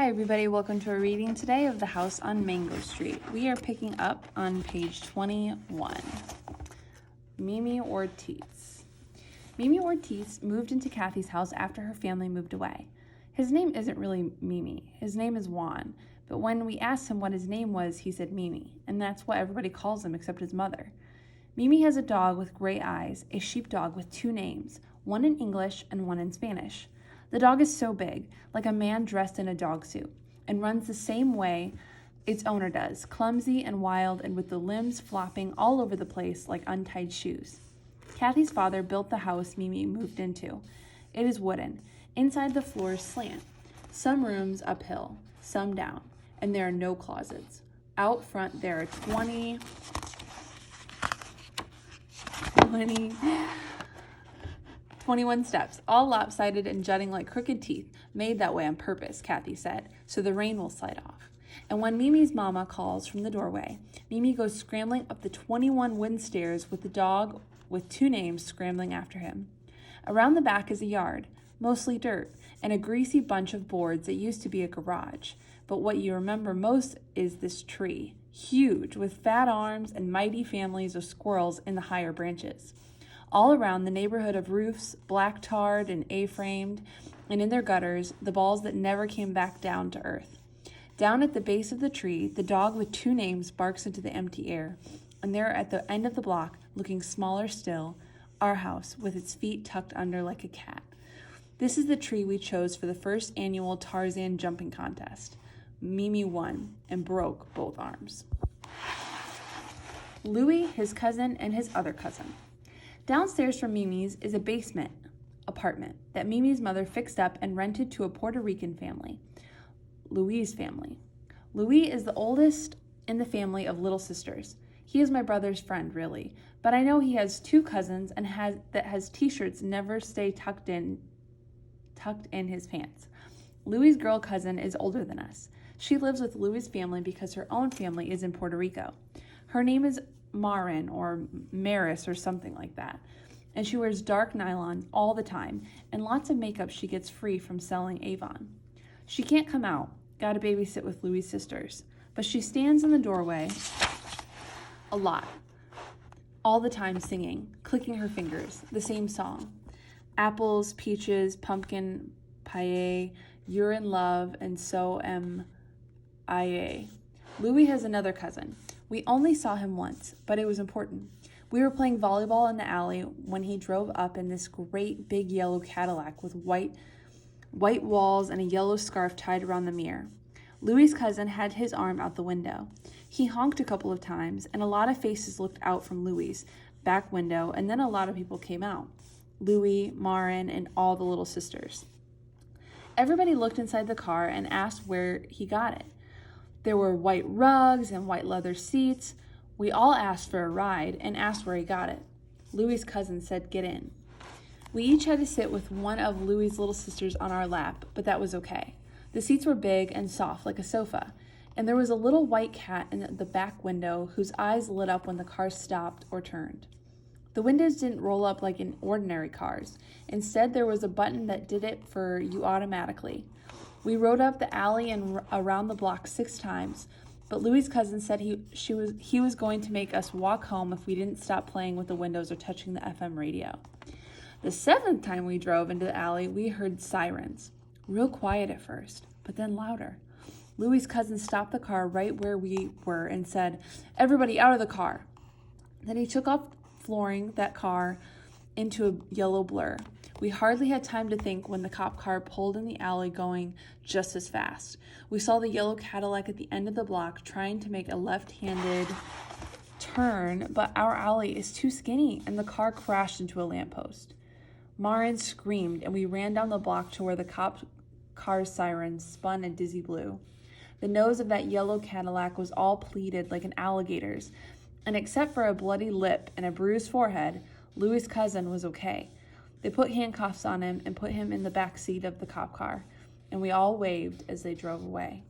Hi everybody, welcome to a reading today of The House on Mango Street. We are picking up on page 21. Mimi Ortiz. Mimi Ortiz moved into Kathy's house after her family moved away. His name isn't really Mimi, his name is Juan, but when we asked him what his name was, he said Mimi, and that's what everybody calls him except his mother. Mimi has a dog with gray eyes, a sheepdog with two names, one in English and one in Spanish. The dog is so big, like a man dressed in a dog suit, and runs the same way its owner does, clumsy and wild and with the limbs flopping all over the place like untied shoes. Kathy's father built the house Mimi moved into. It is wooden. Inside the floors slant. Some rooms uphill, some down, and there are no closets. Out front there are 21 steps, all lopsided and jutting like crooked teeth, made that way on purpose, Kathy said, so the rain will slide off. And when Mimi's mama calls from the doorway, Mimi goes scrambling up the 21 wooden stairs with the dog with two names scrambling after him. Around the back is a yard, mostly dirt, and a greasy bunch of boards that used to be a garage. But what you remember most is this tree, huge, with fat arms and mighty families of squirrels in the higher branches. All around the neighborhood of roofs, black tarred and A-framed, and in their gutters, the balls that never came back down to earth. Down at the base of the tree, the dog with two names barks into the empty air, and there at the end of the block, looking smaller still, our house with its feet tucked under like a cat. This is the tree we chose for the first annual Tarzan jumping contest. Mimi won and broke both arms. Louis, his cousin, and his other cousin. Downstairs from Mimi's is a basement apartment that Mimi's mother fixed up and rented to a Puerto Rican family, Louis' family. Louis is the oldest in the family of little sisters. He is my brother's friend, really, but I know he has two cousins and has t-shirts never stay tucked in his pants. Louis' girl cousin is older than us. She lives with Louis' family because her own family is in Puerto Rico. Her name is Marin or Maris or something like that. And she wears dark nylon all the time and lots of makeup she gets free from selling Avon. She can't come out, gotta babysit with Louis' sisters, but she stands in the doorway a lot, all the time singing, clicking her fingers, the same song. Apples, peaches, pumpkin, paella, you're in love, and so am I. Louis has another cousin. We only saw him once, but it was important. We were playing volleyball in the alley when he drove up in this great big yellow Cadillac with white walls and a yellow scarf tied around the mirror. Louis' cousin had his arm out the window. He honked a couple of times, and a lot of faces looked out from Louis' back window, and then a lot of people came out. Louis, Marin, and all the little sisters. Everybody looked inside the car and asked where he got it. There were white rugs and white leather seats. We all asked for a ride and asked where he got it. Louis' cousin said, "Get in." We each had to sit with one of Louis' little sisters on our lap, but that was okay. The seats were big and soft like a sofa, and there was a little white cat in the back window whose eyes lit up when the car stopped or turned. The windows didn't roll up like in ordinary cars. Instead, there was a button that did it for you automatically. We rode up the alley and around the block 6 times, but Louis' cousin said he was going to make us walk home if we didn't stop playing with the windows or touching the FM radio. The 7th time we drove into the alley, we heard sirens. Real quiet at first, but then louder. Louis' cousin stopped the car right where we were and said, "Everybody out of the car." Then he took off flooring that car into a yellow blur. We hardly had time to think when the cop car pulled in the alley going just as fast. We saw the yellow Cadillac at the end of the block trying to make a left-handed turn, but our alley is too skinny and the car crashed into a lamppost. Marin screamed and we ran down the block to where the cop car's sirens spun a dizzy blue. The nose of that yellow Cadillac was all pleated like an alligator's, and except for a bloody lip and a bruised forehead, Louis' cousin was okay. They put handcuffs on him and put him in the back seat of the cop car, and we all waved as they drove away.